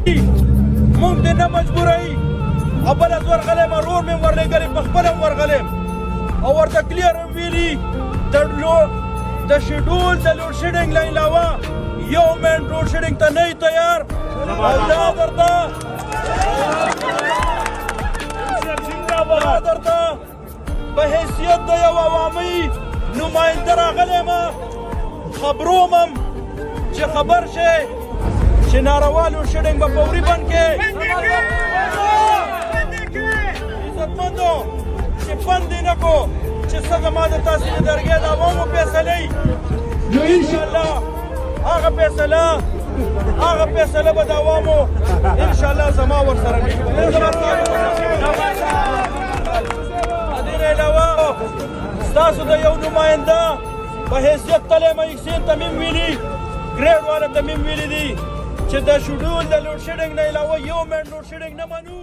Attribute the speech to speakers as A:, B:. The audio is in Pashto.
A: مونږ دې نه مجبوروي او بله زه ورغلی یم رور مې ورلېږلی په خپله هم ورغلی یم او ورته کلیر هم ویلي د شیډول د لوډ شیډینګ له علاوه یو منټ لوډ شیډینګ ته نه یې تیار او دا درته په حیثیت د یو عوامي نماینده راغلی یم خبروم هم چې خبر شئ چې ناروا لوډ شیډینګ به فوري بند کړې عزتمندو چې بند یې نه کړو چې څه زما د تاسې د درګې د عوامو فیصله وي نو انشاءالله هغه فیصله به د عوامو انشاءالله زما ورسره وي د دې نه علاوه ستاسو د یو نماینده په حیثیت تلی یم اکسین ته مې ویلي ګریډ والا ته مې ویلي دي چې د شیډول د لوډ شیډینګ نه علاوه یو منټ لوډ شیډینګ نه منو